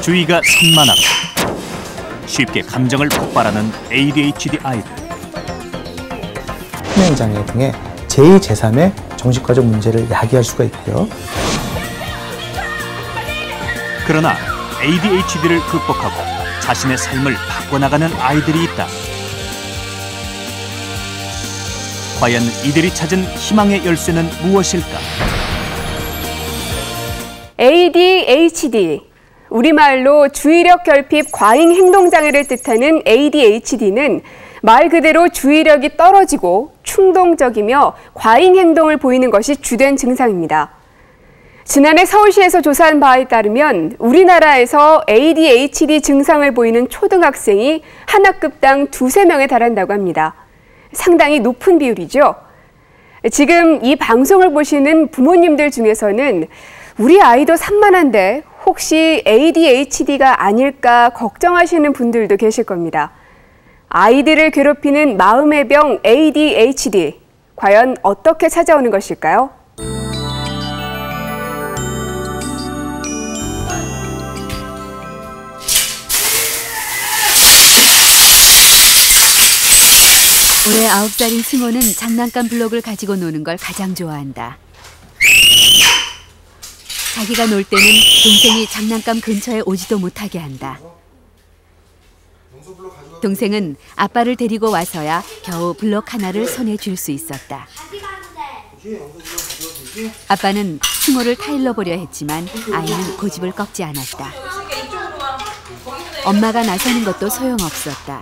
주의가 산만하고 쉽게 감정을 폭발하는 ADHD 아이들. 수면장애 등의 제2, 제3의 정신과적 문제를 야기할 수가 있고요. 그러나 ADHD를 극복하고 자신의 삶을 바꿔나가는 아이들이 있다. 과연 이들이 찾은 희망의 열쇠는 무엇일까? ADHD, 우리말로 주의력 결핍 과잉 행동장애를 뜻하는 ADHD는 말 그대로 주의력이 떨어지고 충동적이며 과잉 행동을 보이는 것이 주된 증상입니다. 지난해 서울시에서 조사한 바에 따르면 우리나라에서 ADHD 증상을 보이는 초등학생이 한 학급당 2~3명에 달한다고 합니다. 상당히 높은 비율이죠. 지금 이 방송을 보시는 부모님들 중에서는 우리 아이도 산만한데 혹시 ADHD가 아닐까 걱정하시는 분들도 계실 겁니다. 아이들을 괴롭히는 마음의 병 ADHD, 과연 어떻게 찾아오는 것일까요? 올해 9살인 승호는 장난감 블록을 가지고 노는 걸 가장 좋아한다. 자기가 놀 때는 동생이 장난감 근처에 오지도 못하게 한다. 동생은 아빠를 데리고 와서야 겨우 블록 하나를 손에 쥘 수 있었다. 아빠는 승호를 타일러 보려 했지만 아이는 고집을 꺾지 않았다. 엄마가 나서는 것도 소용없었다.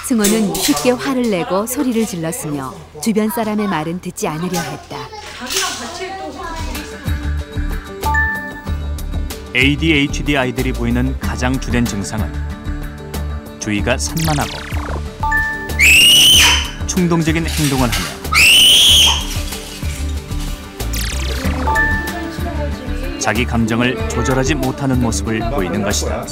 승호는 쉽게 화를 내고 소리를 질렀으며 주변 사람의 말은 듣지 않으려 했다. ADHD 아이들이 보이는 가장 주된 증상은 주의가 산만하고 충동적인 행동을 하며 자기 감정을 조절하지 못하는 모습을 보이는 것이다.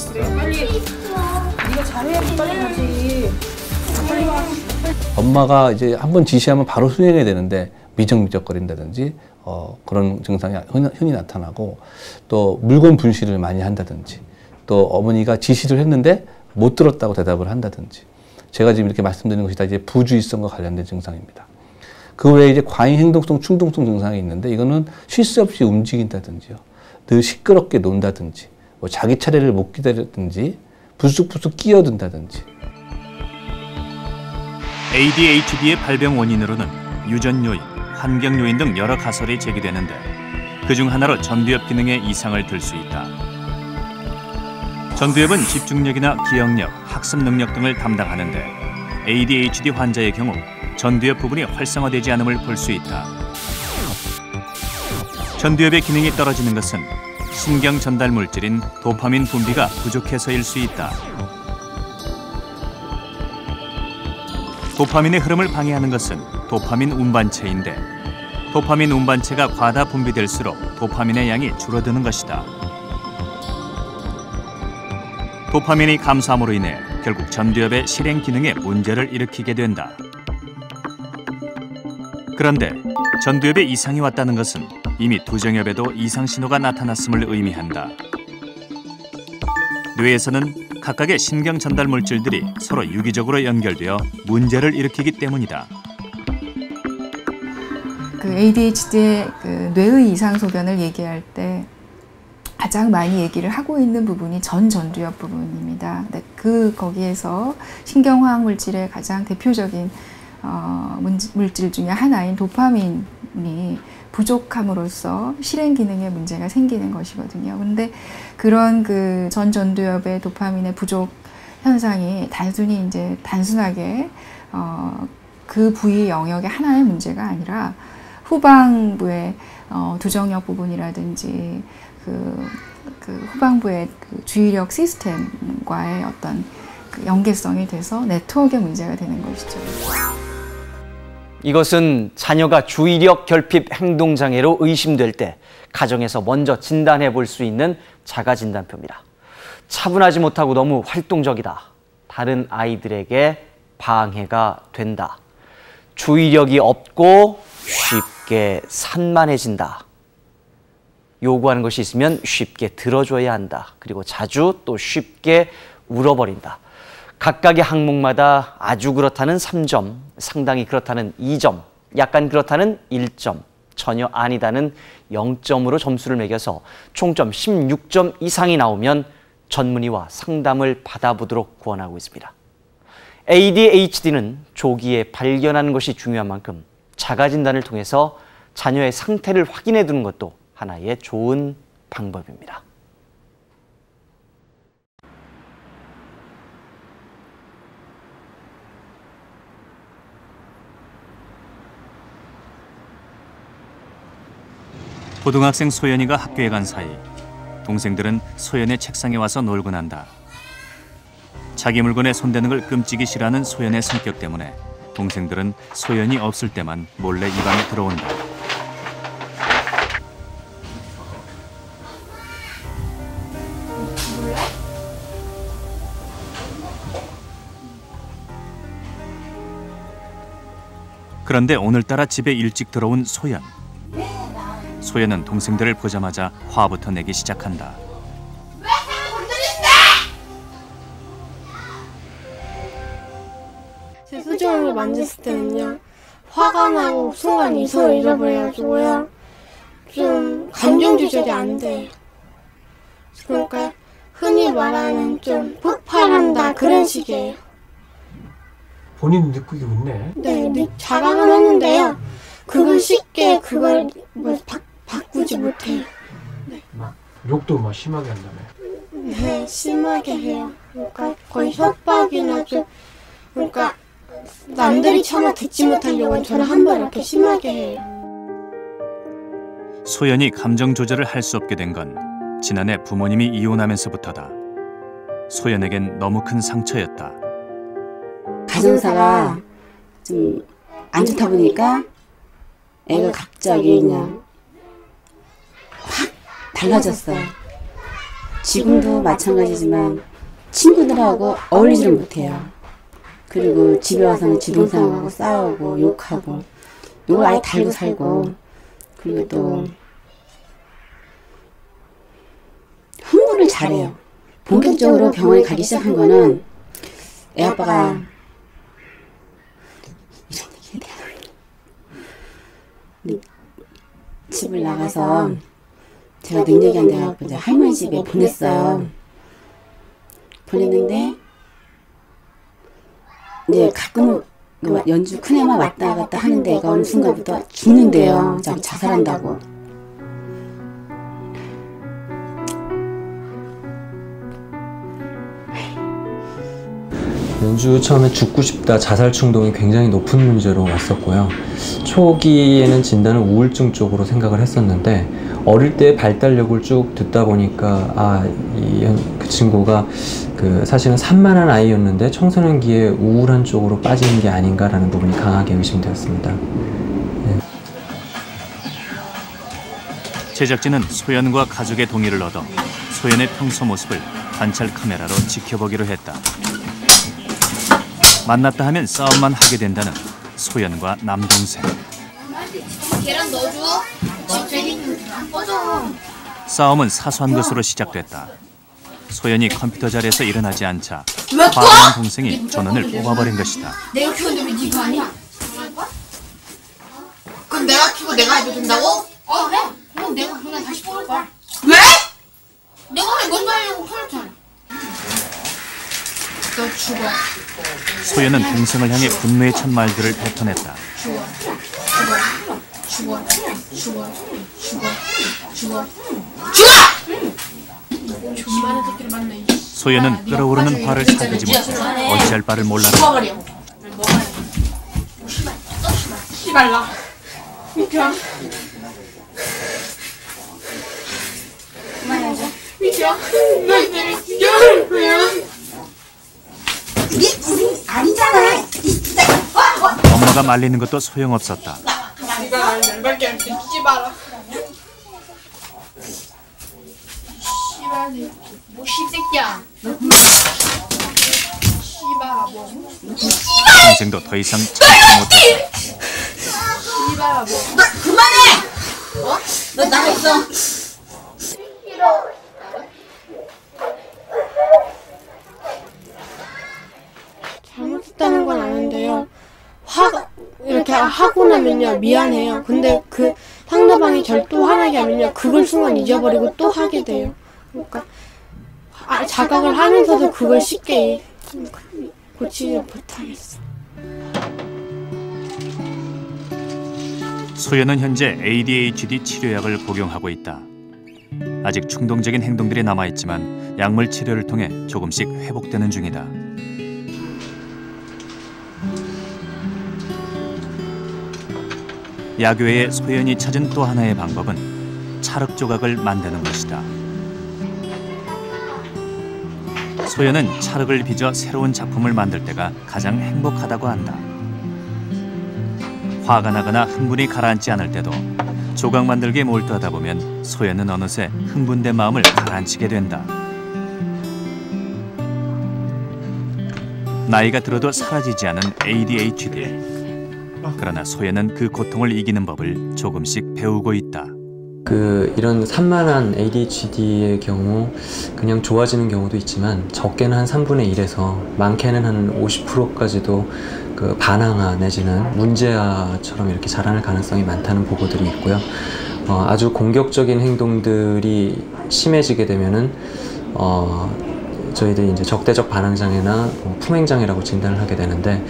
엄마가 이제 한번 지시하면 바로 수행해야 되는데 미적미적거린다든지 그런 증상이 흔히 나타나고, 또 물건 분실을 많이 한다든지, 또 어머니가 지시를 했는데 못 들었다고 대답을 한다든지, 제가 지금 이렇게 말씀드리는 것이 다 이제 부주의성과 관련된 증상입니다. 그 외에 이제 과잉 행동성, 충동성 증상이 있는데, 이거는 쉴 새 없이 움직인다든지요, 늘 시끄럽게 논다든지, 뭐 자기 차례를 못 기다리든지, 불쑥불쑥 끼어든다든지. ADHD의 발병 원인으로는 유전 요인, 환경 요인 등 여러 가설이 제기되는데, 그중 하나로 전두엽 기능에 이상을 들 수 있다. 전두엽은 집중력이나 기억력, 학습 능력 등을 담당하는데, ADHD 환자의 경우 전두엽 부분이 활성화되지 않음을 볼 수 있다. 전두엽의 기능이 떨어지는 것은 신경 전달 물질인 도파민 분비가 부족해서일 수 있다. 도파민의 흐름을 방해하는 것은 도파민 운반체인데, 도파민 운반체가 과다 분비될수록 도파민의 양이 줄어드는 것이다. 도파민이 감소함으로 인해 결국 전두엽의 실행 기능에 문제를 일으키게 된다. 그런데 전두엽에 이상이 왔다는 것은 이미 두정엽에도 이상 신호가 나타났음을 의미한다. 뇌에서는 각각의 신경 전달 물질들이 서로 유기적으로 연결되어 문제를 일으키기 때문이다. ADHD의 뇌의 이상 소견을 얘기할 때 가장 많이 얘기를 하고 있는 부분이 전두엽 부분입니다. 거기에서 신경화학 물질의 가장 대표적인 물질 중에 하나인 도파민이 부족함으로써 실행 기능에 문제가 생기는 것이거든요. 근데 그런 전두엽의 도파민의 부족 현상이 단순하게 그 부위 영역의 하나의 문제가 아니라 후방부의 두정엽 부분이라든지 후방부의 주의력 시스템과의 어떤 연계성이 돼서 네트워크의 문제가 되는 것이죠. 이것은 자녀가 주의력 결핍 행동장애로 의심될 때 가정에서 먼저 진단해 볼 수 있는 자가진단표입니다. 차분하지 못하고 너무 활동적이다. 다른 아이들에게 방해가 된다. 주의력이 없고 쉽게 산만해진다. 요구하는 것이 있으면 쉽게 들어줘야 한다. 그리고 자주 또 쉽게 울어버린다. 각각의 항목마다 아주 그렇다는 3점, 상당히 그렇다는 2점, 약간 그렇다는 1점, 전혀 아니다는 0점으로 점수를 매겨서 총점 16점 이상이 나오면 전문의와 상담을 받아보도록 권하고 있습니다. ADHD는 조기에 발견하는 것이 중요한 만큼 자가진단을 통해서 자녀의 상태를 확인해 두는 것도 하나의 좋은 방법입니다. 고등학생 소연이가 학교에 간 사이 동생들은 소연의 책상에 와서 놀곤 한다. 자기 물건에 손대는 걸 끔찍이 싫어하는 소연의 성격 때문에 동생들은 소연이 없을 때만 몰래 이 방에 들어온다. 그런데 오늘따라 집에 일찍 들어온 소연. 소연은 동생들을 보자마자 화부터 내기 시작한다. 제 소중한 거 만졌을 때는요, 화가 나고 순간 이성을 잃어버려가지고요, 좀 감정 조절이 안 돼요. 그러니까 흔히 말하는 좀 폭발한다 그런 식이에요. 본인 느끼기 웃네. 네, 자각은 했는데요. 그걸 쉽게 그걸 바꾸지 못해요. 네. 막 욕도 막 심하게 한다며. 네, 심하게 해요. 그러니까 거의 협박이나 좀, 그러니까 남들이 차마 듣지 못하려고 저는 한 번 이렇게 심하게 해요. 소연이 감정 조절을 할 수 없게 된 건 지난해 부모님이 이혼하면서부터다. 소연에겐 너무 큰 상처였다. 가정사가 좀 안 좋다 보니까 애가 갑자기 그냥 확 달라졌어요. 지금도 마찬가지지만 친구들하고 어울리지를 못해요. 그리고 집에 와서는 지동생하고 싸우고 욕하고 욕을 아예 달고 살고, 그리고 또 흥분을 잘해요. 본격적으로 병원에 가기 시작한 거는 애 아빠가 이런 얘기에 대한 집을 나가서 제가 능력이 안 돼갖고 이제 할머니 집에 보냈어요. 보냈는데 이제 가끔 연주 큰애만 왔다 갔다 하는데 애가 어느 순간부터 죽는데요. 자살한다고. 연주 처음에 죽고 싶다, 자살 충동이 굉장히 높은 문제로 왔었고요. 초기에는 진단은 우울증 쪽으로 생각을 했었는데 어릴 때 발달력을 쭉 듣다 보니까 그 친구가 사실은 산만한 아이였는데 청소년기에 우울한 쪽으로 빠지는 게 아닌가라는 부분이 강하게 의심되었습니다. 네. 제작진은 소연과 가족의 동의를 얻어 소연의 평소 모습을 관찰 카메라로 지켜보기로 했다. 만났다 하면 싸움만 하게 된다는 소연과 남동생. 계란 넣어줘. 안 꺼져. 싸움은 사소한 것으로 시작됐다. 소연이 컴퓨터 자리에서 일어나지 않자 화난 동생이 전원을 뽑아버린 것이다. 내가 키웠는데 왜 네가 아니야? 그럼 내가 키고 내가 해도 된다고? 그래. 그럼 내가 그냥 다시 뽑을 거야. 왜? 내가 왜 먼저 하려고 하잖아. 너 죽어. 소연은 동생을 향해 분노의 첫 말들을 뱉어냈다. 소연은 끓어오르는 화를 사그지 못해 어찌할 바를 몰랐다. 씨발라. 미켜. 그만하자. 미켜. 너 이제 죽여버릴 거야. 이게 우린 아니잖아. 엄마가 말리는 것도 소용없었다. 네가 날 열받게 할 때 씨발라. 씨발이 뭐 씹새끼야. 씨발아 뭐. 동생도 더 이상 참지 못했다. 씨발아 뭐. 너 그만해. 너 나가 있어. 하면요 미안해요. 근데 그 상대방이 저를 또 화나게 하면요 그걸 순간 잊어버리고 또 하게 돼요. 그러니까 자각을 하면서도 그걸 쉽게 고치지 못하겠어. 소연은 현재 ADHD 치료약을 복용하고 있다. 아직 충동적인 행동들이 남아있지만 약물 치료를 통해 조금씩 회복되는 중이다. 약 외에 소연이 찾은 또 하나의 방법은 찰흙 조각을 만드는 것이다. 소연은 찰흙을 빚어 새로운 작품을 만들 때가 가장 행복하다고 한다. 화가 나거나 흥분이 가라앉지 않을 때도 조각 만들기에 몰두하다 보면 소연은 어느새 흥분된 마음을 가라앉히게 된다. 나이가 들어도 사라지지 않은 ADHD. 그러나 소연은 그 고통을 이기는 법을 조금씩 배우고 있다. 이런 산만한 ADHD의 경우 그냥 좋아지는 경우도 있지만 적게는 한 3분의 1에서 많게는 한 50%까지도 그 반항아 내지는 문제아처럼 이렇게 자라날 가능성이 많다는 보고들이 있고요. 아주 공격적인 행동들이 심해지게 되면은 저희들이 이제 적대적 반항장애나 품행장애라고 진단을 하게 되는데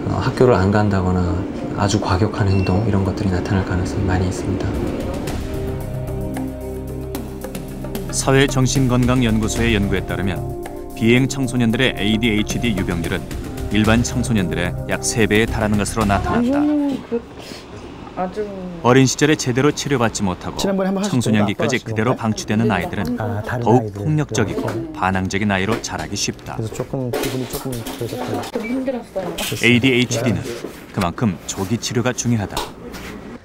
학교를 안 간다거나 아주 과격한 행동 이런 것들이 나타날 가능성이 많이 있습니다. 사회정신건강연구소의 연구에 따르면 비행 청소년들의 ADHD 유병률은 일반 청소년들의 약 3배에 달하는 것으로 나타났다. 어린 시절에 제대로 치료받지 못하고 청소년기까지 그대로 방치되는 아이들은 더욱 폭력적이고 반항적인 아이로 자라기 쉽다. 그래서 조금 기분이 조금 힘들었어요. ADHD는 그만큼 조기 치료가 중요하다.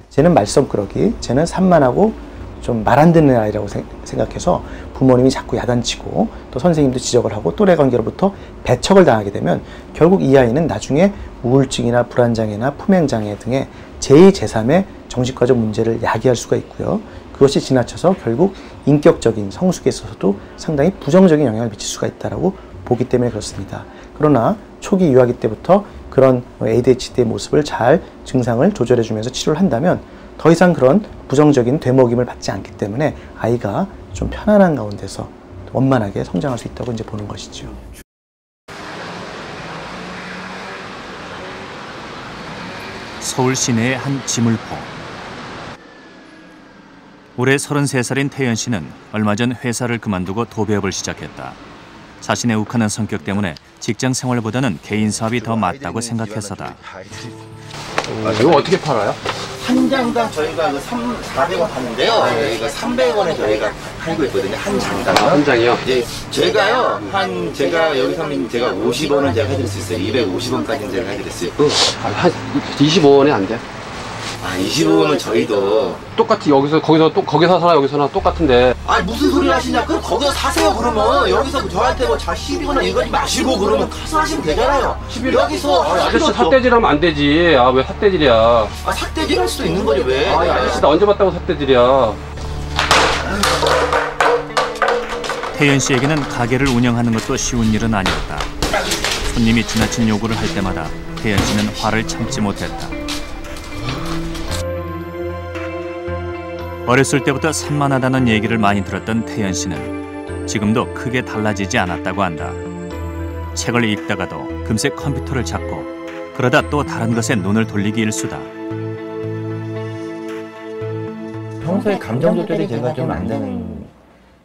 쟤는 말썽꾸러기, 쟤는 산만하고 좀 말 안 듣는 아이라고 생각해서 부모님이 자꾸 야단치고 또 선생님도 지적을 하고 또래 관계로부터 배척을 당하게 되면 결국 이 아이는 나중에 우울증이나 불안장애나 품행장애 등의 제2, 제3의 정신과적 문제를 야기할 수가 있고요. 그것이 지나쳐서 결국 인격적인 성숙에 있어서도 상당히 부정적인 영향을 미칠 수가 있다고 보기 때문에 그렇습니다. 그러나 초기 유아기 때부터 그런 ADHD의 모습을 잘 증상을 조절해주면서 치료를 한다면 더 이상 그런 부정적인 되먹임을 받지 않기 때문에 아이가 좀 편안한 가운데서 원만하게 성장할 수 있다고 이제 보는 것이죠. 서울 시내의 한 지물포. 올해 33살인 태연 씨는 얼마 전 회사를 그만두고 도배업을 시작했다. 자신의 욱하는 성격 때문에 직장 생활보다는 개인 사업이 더 맞다고 생각해서다. 이거 어떻게 팔아요? 한 장당 저희가 400원 하는데요. 저희가 300원에 저희가 팔고 있거든요. 한 장당. 한 장이요? 이제 제가요, 제가 여기서 하면 제가 50원은 제가 해드릴 수 있어요. 250원까지는 제가 해드릴 수 있고. 한 25원에 안 돼? 25원은 저희도. 똑같이 거기서 사나 여기서나 똑같은데. 무슨 소리 하시냐? 그럼 거기서 사세요, 그러면. 여기서 저한테 뭐 시비거나 이거지 마시고 그러면 가서 하시면 되잖아요. 여기서. 아저씨 삿대질하면 안 되지. 왜 삿대질이야? 삿대질 할 수도 있는 거지, 왜? 아저씨 나 언제 봤다고 삿대질이야. 태연 씨에게는 가게를 운영하는 것도 쉬운 일은 아니었다. 손님이 지나친 요구를 할 때마다 태연 씨는 화를 참지 못했다. 어렸을 때부터 산만하다는 얘기를 많이 들었던 태연 씨는 지금도 크게 달라지지 않았다고 한다. 책을 읽다가도 금세 컴퓨터를 찾고 그러다 또 다른 것에 눈을 돌리기 일쑤다. 평소에 감정 조절이 제가 좀 안 되는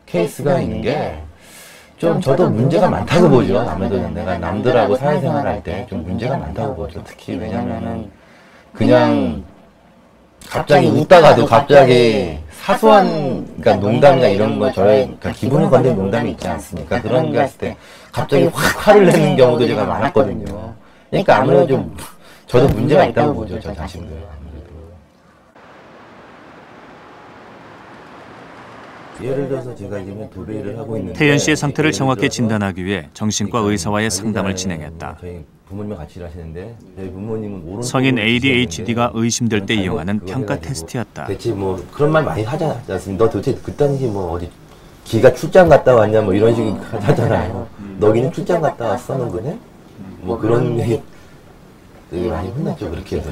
케이스가 있는 게 좀 저도 문제가 많다고 보죠. 아무래도 내가 남들하고 사회생활 할 때 좀 문제가 많다고 보죠. 특히 왜냐면은 그냥 갑자기 웃다가도 갑자기 사소한 그러니까 농담이나 이런 거 저의 그러니까 기분을 건드는 농담이 있지 않습니까? 그런 게 했을 때 갑자기 확 화를 내는 경우도 제가 많았거든요. 그러니까 아무래도 좀 저도 문제가 있다고 보죠. 저 자신도. 예를 들어서 제가 지금 도배를 하고 있는데 태연 씨의 상태를 정확히 진단하기 위해 정신과 의사와의 상담을 진행했다. 저희 부모님과 같이 일하시는데 저희 부모님은 성인 ADHD가 의심될 때 이용하는 평가 테스트였다. 대체 뭐 그런 말 많이 하지 않습니까? 너 도대체 그딴 게 뭐 어디 기가 출장 갔다 왔냐 뭐 이런 식으로 하잖아요. 너기는 출장 갔다 왔어는 거네? 뭐 그런 얘기 되게 많이 혼났죠. 그렇게 해서.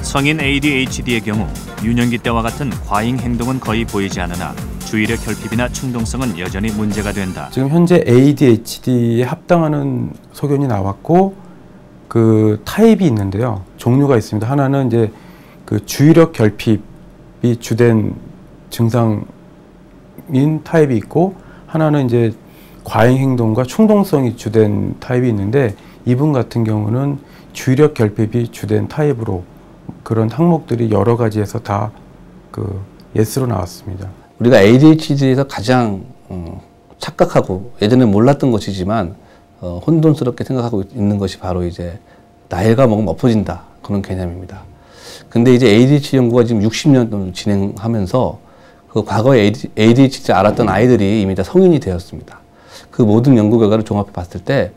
성인 ADHD의 경우 유년기 때와 같은 과잉 행동은 거의 보이지 않으나 주의력 결핍이나 충동성은 여전히 문제가 된다. 지금 현재 ADHD에 합당하는 소견이 나왔고 그 타입이 있는데요. 종류가 있습니다. 하나는 이제 그 주의력 결핍이 주된 증상인 타입이 있고 하나는 이제 과잉 행동과 충동성이 주된 타입이 있는데 이분 같은 경우는 주의력 결핍이 주된 타입으로 그런 항목들이 여러 가지에서 다 그 예스로 나왔습니다. 우리가 ADHD에서 가장 착각하고 예전에 몰랐던 것이지만 혼돈스럽게 생각하고 있는 것이 바로 이제 나이가 먹으면 엎어진다 그런 개념입니다. 근데 이제 ADHD 연구가 지금 60년 동안 진행하면서 그 과거에 ADHD 알았던 아이들이 이미 다 성인이 되었습니다. 그 모든 연구 결과를 종합해 봤을 때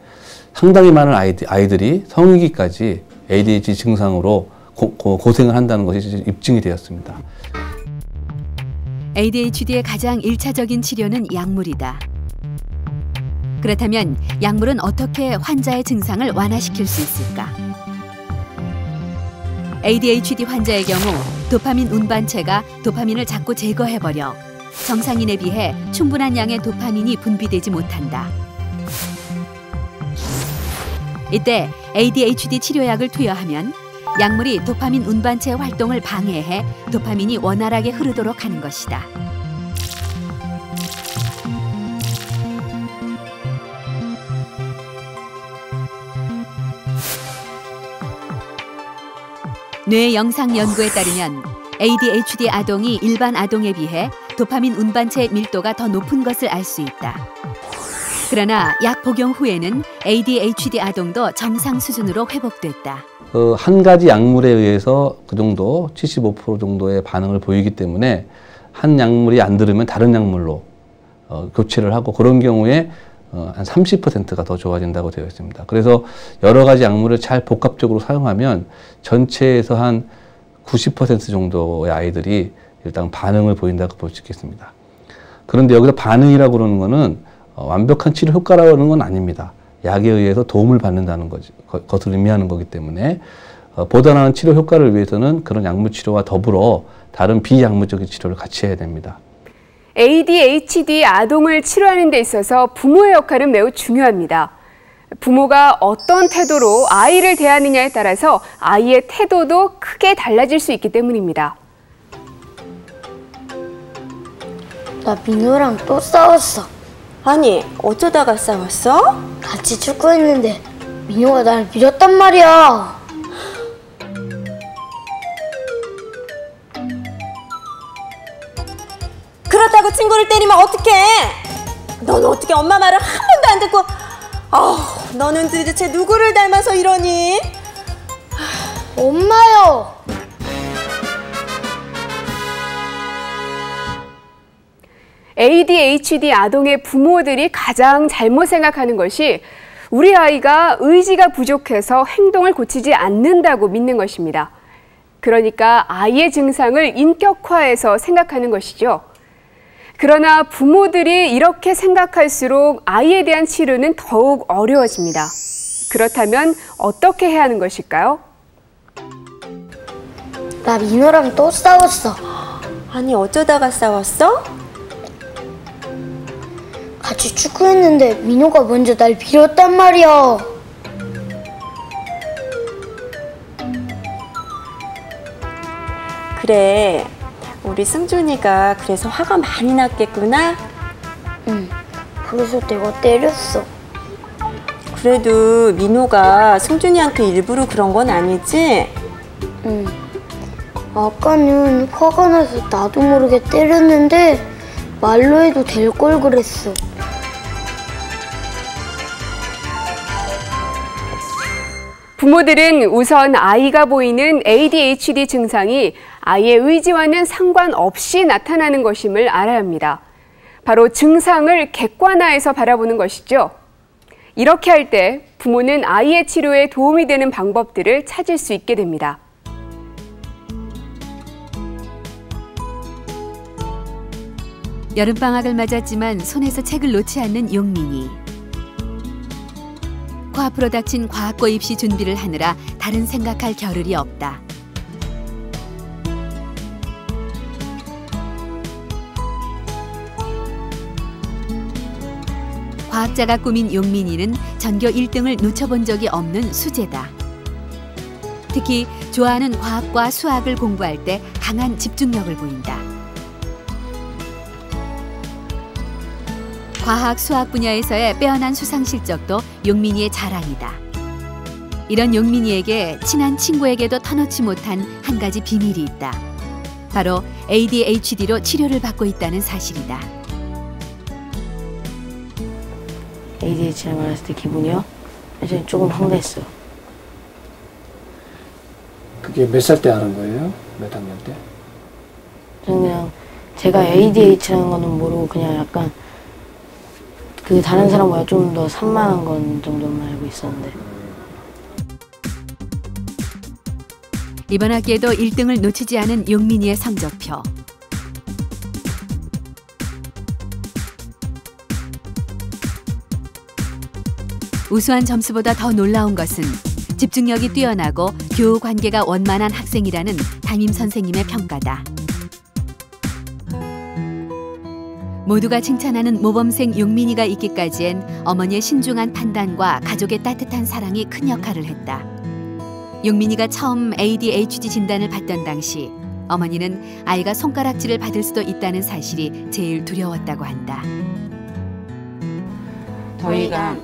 상당히 많은 아이들이 성인기까지 ADHD 증상으로 고생을 한다는 것이 입증이 되었습니다. ADHD의 가장 1차적인 치료는 약물이다. 그렇다면 약물은 어떻게 환자의 증상을 완화시킬 수 있을까? ADHD 환자의 경우 도파민 운반체가 도파민을 자꾸 제거해버려 정상인에 비해 충분한 양의 도파민이 분비되지 못한다. 이때 ADHD 치료약을 투여하면 약물이 도파민 운반체 활동을 방해해 도파민이 원활하게 흐르도록 하는 것이다. 뇌 영상 연구에 따르면 ADHD 아동이 일반 아동에 비해 도파민 운반체 밀도가 더 높은 것을 알 수 있다. 그러나 약 복용 후에는 ADHD 아동도 정상 수준으로 회복됐다. 한 가지 약물에 의해서 그 정도 75% 정도의 반응을 보이기 때문에 한 약물이 안 들으면 다른 약물로 교체를 하고 그런 경우에 한 30%가 더 좋아진다고 되어 있습니다. 그래서 여러 가지 약물을 잘 복합적으로 사용하면 전체에서 한 90% 정도의 아이들이 일단 반응을 보인다고 볼 수 있겠습니다. 그런데 여기서 반응이라고 그러는 것은 완벽한 치료 효과라고 하는 건 아닙니다. 약에 의해서 도움을 받는다는 것을 의미하는 거기 때문에 보다 나은 치료 효과를 위해서는 그런 약물 치료와 더불어 다른 비약물적인 치료를 같이 해야 됩니다. ADHD 아동을 치료하는 데 있어서 부모의 역할은 매우 중요합니다. 부모가 어떤 태도로 아이를 대하느냐에 따라서 아이의 태도도 크게 달라질 수 있기 때문입니다. 나 민호랑 또 싸웠어. 아니, 어쩌다가 싸웠어? 같이 축구했는데 민호가 날 밀었단 말이야. 그렇다고 친구를 때리면 어떡해? 넌 어떻게 엄마 말을 한 번도 안 듣고 너는 도대체 누구를 닮아서 이러니? 엄마요. ADHD 아동의 부모들이 가장 잘못 생각하는 것이 우리 아이가 의지가 부족해서 행동을 고치지 않는다고 믿는 것입니다. 그러니까 아이의 증상을 인격화해서 생각하는 것이죠. 그러나 부모들이 이렇게 생각할수록 아이에 대한 치료는 더욱 어려워집니다. 그렇다면 어떻게 해야 하는 것일까요? 나 민호랑 또 싸웠어. 아니, 어쩌다가 싸웠어? 같이 축구했는데 민호가 먼저 날 밀었단 말이야. 그래, 우리 승준이가 그래서 화가 많이 났겠구나? 응, 그래서 내가 때렸어. 그래도 민호가 승준이한테 일부러 그런 건 아니지? 응, 아까는 화가 나서 나도 모르게 때렸는데 말로 해도 될 걸 그랬어. 부모들은 우선 아이가 보이는 ADHD 증상이 아이의 의지와는 상관없이 나타나는 것임을 알아야 합니다. 바로 증상을 객관화해서 바라보는 것이죠. 이렇게 할 때 부모는 아이의 치료에 도움이 되는 방법들을 찾을 수 있게 됩니다. 여름방학을 맞았지만 손에서 책을 놓지 않는 용민이. 코앞으로 닥친 과학고 입시 준비를 하느라 다른 생각할 겨를이 없다. 과학자가 꾸민 용민이는 전교 1등을 놓쳐본 적이 없는 수재다. 특히 좋아하는 과학과 수학을 공부할 때 강한 집중력을 보인다. 과학, 수학 분야에서의 빼어난 수상 실적도 용민이의 자랑이다. 이런 용민이에게 친한 친구에게도 터놓지 못한 한 가지 비밀이 있다. 바로 ADHD로 치료를 받고 있다는 사실이다. ADHD를 말했을 때 기분이요? 이제 조금 황당했어요. 그게 몇 살 때 알은 거예요? 몇 학년 때? 저는 그냥 제가 ADHD라는 거는 모르고 그냥 약간 그 다른 사람보다 좀 더 산만한 건 정도만 알고 있었는데. 이번 학기에도 1등을 놓치지 않은 용민이의 성적표. 우수한 점수보다 더 놀라운 것은 집중력이 뛰어나고 교우 관계가 원만한 학생이라는 담임 선생님의 평가다. 모두가 칭찬하는 모범생 용민이가 있기까지엔 어머니의 신중한 판단과 가족의 따뜻한 사랑이 큰 역할을 했다. 용민이가 처음 ADHD 진단을 받던 당시 어머니는 아이가 손가락질을 받을 수도 있다는 사실이 제일 두려웠다고 한다. 저희가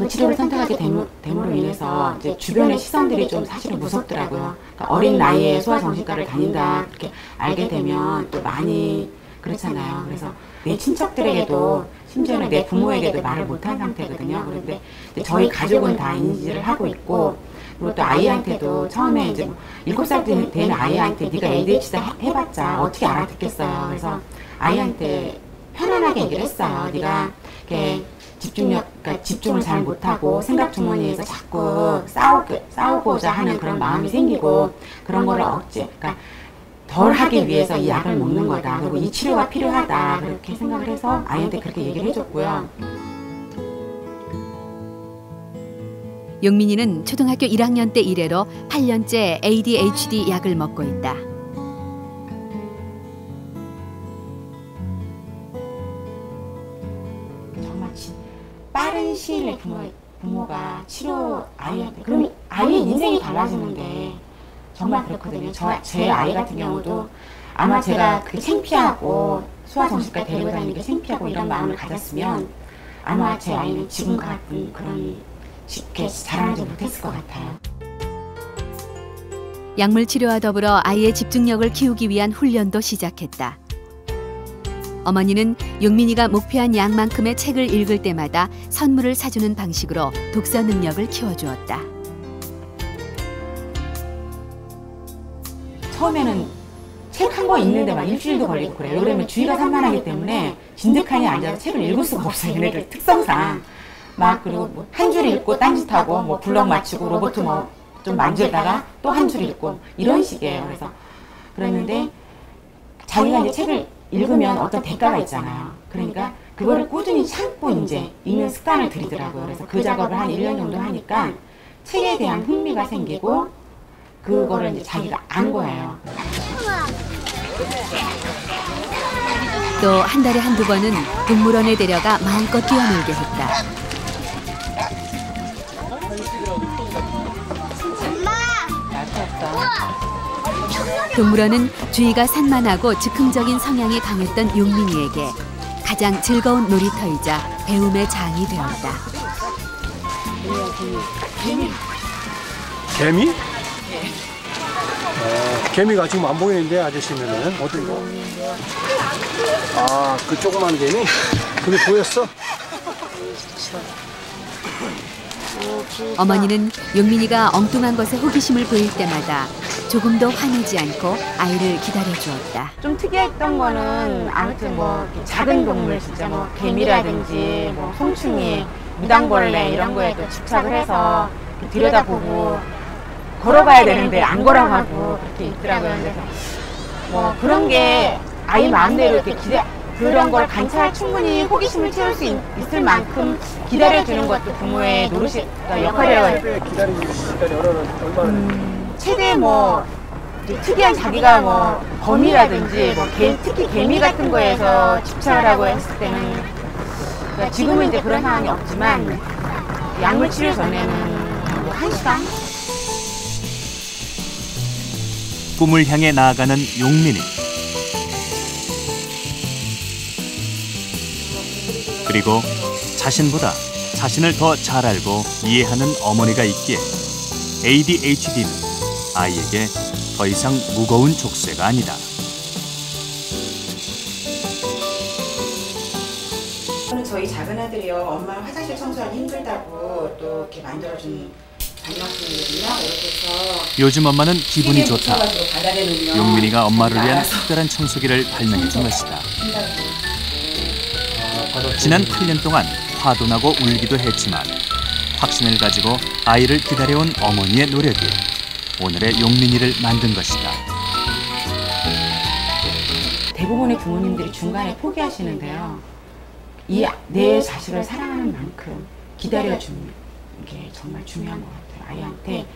치료를 선택하게 됨으로 인해서 이제 주변의 시선들이 좀 사실은 무섭더라고요. 그러니까 어린 나이에 소아정신과를 다닌다 이렇게 알게 되면 또 많이 그렇잖아요. 그래서 내 친척들에게도 심지어는 내 부모에게도 말을 못한 상태거든요. 그런데 저희 가족은 다 인지를 하고 있고, 그리고 또 아이한테도 처음에 이제 7살 된 아이한테 네가 ADHD 해봤자 어떻게 알아듣겠어요. 그래서 아이한테 편안하게 얘기를 했어요. 네가 이렇게 그러니까 집중을 잘 못하고 생각 주머니에서 자꾸 싸우고자 하는 그런 마음이 생기고 그런 거를 그러니까 덜 하기 위해서 이 약을 먹는 거다. 그리고 이 치료가 필요하다. 그렇게 생각을 해서 아이한테 그렇게 얘기를 해줬고요. 용민이는 초등학교 1학년 때 이래로 8년째 ADHD 약을 먹고 있다. 정말 빠른 시일 내에 부모가 치료 아이한테, 그럼 아이의 인생이 달라지는데 정말 그렇거든요. 제 아이 같은 경우도 아마 제가 그게 창피하고 소아정신과 데리고 다니는 게 창피하고 이런 마음을 가졌으면 아마 제 아이는 지금 같은 그런 쉽게 자라나지 못했을 것 같아요. 약물 치료와 더불어 아이의 집중력을 키우기 위한 훈련도 시작했다. 어머니는 용민이가 목표한 양만큼의 책을 읽을 때마다 선물을 사주는 방식으로 독서 능력을 키워주었다. 처음에는 책 한 권 읽는데 막 일주일도 걸리고 그래요. 그러면 주의가 산만하기 때문에 진득하니 앉아서 책을 읽을 수가 없어요. 얘네들 특성상. 막 그리고 뭐 한 줄 읽고 딴짓하고 뭐 블럭 맞추고 로봇 뭐 좀 만지다가 또 한 줄 읽고 이런 식이에요. 그래서 그랬는데 자기가 이제 책을 읽으면 어떤 대가가 있잖아요. 그러니까 그거를 꾸준히 참고 이제 읽는 습관을 들이더라고요. 그래서 그 작업을 한 1년 정도 하니까 책에 대한 흥미가 생기고 그거를 이제 자기가 안 거예요. 또 한 달에 한두 번은 동물원에 데려가 마음껏 뛰어놀게 했다. 동물원은 주의가 산만하고 즉흥적인 성향이 강했던 용민이에게 가장 즐거운 놀이터이자 배움의 장이 되었다. 개미? 개미가 지금 안 보이는데 아저씨면은 어떤 거? 아, 그 조그만 개미? 그게 보였어? 어머니는 용민이가 엉뚱한 것에 호기심을 보일 때마다 조금도 화내지 않고 아이를 기다려 주었다. 좀 특이했던 거는 아무튼 뭐 작은 동물 진짜 뭐 개미라든지 뭐 송충이, 무당벌레 이런 거에도 집착을 해서 들여다보고 걸어가야 되는데 안 걸어가고 그렇게 있더라고요. 그래서 뭐 그런 게 아이 마음대로 이렇게 그런 걸 관찰 충분히 호기심을 채울 수 있을 만큼 기다려주는 것도 부모의 노릇이 역할이라고 해요. 기다리는 시간이 얼마나? 최대 뭐 특이한 자기가 뭐 거미라든지 뭐 특히 개미 같은 거에서 집착을 하고 했을 때는 그러니까 지금은 이제 그런 상황이 없지만 약물 치료 전에는 뭐 1시간? 꿈을 향해 나아가는 용민이. 그리고 자신보다 자신을 더 잘 알고 이해하는 어머니가 있기에 ADHD는 아이에게 더 이상 무거운 족쇄가 아니다. 저희 작은 아들이요, 엄마 화장실 청소하기 힘들다고 또 이렇게 만들어준 단막품이거든요. 이렇게 해서 요즘 엄마는 기분이 좋다. 용민이가 엄마를 위한 특별한 청소기를 발명해 준 것이다. 지난 8년 동안 화도 나고 울기도 했지만 확신을 가지고 아이를 기다려온 어머니의 노력이 오늘의 용민이를 만든 것이다. 대부분의 부모님들이 중간에 포기하시는데요. 내 자식을 사랑하는 만큼 기다려주는 게 정말 중요한 것 같아요, 아이한테.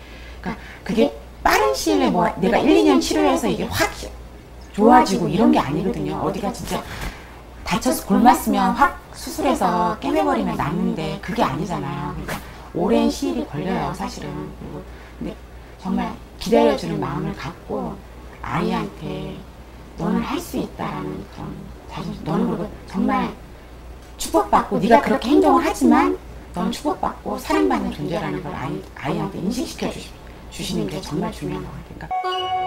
그러니까 그게 빠른 시일 내에 뭐 내가 1, 2년 치료해서 이게 확 좋아지고 이런 게 아니거든요. 어디가 진짜 다쳐서 골맞으면 확 수술해서 깨매버리면 낫는데 그게 아니잖아요. 그러니까 오랜 시일이 걸려요, 사실은. 근데 정말 기다려주는 마음을 갖고 아이한테 너는 할 수 있다라는 그런 자신심, 너는 그리고 정말 축복받고 네가 그렇게 행동을 하지만 넌 축복받고 사랑받는 존재라는 걸 아이한테 인식시켜 주시는 게 정말 중요한 것 같아요. 그러니까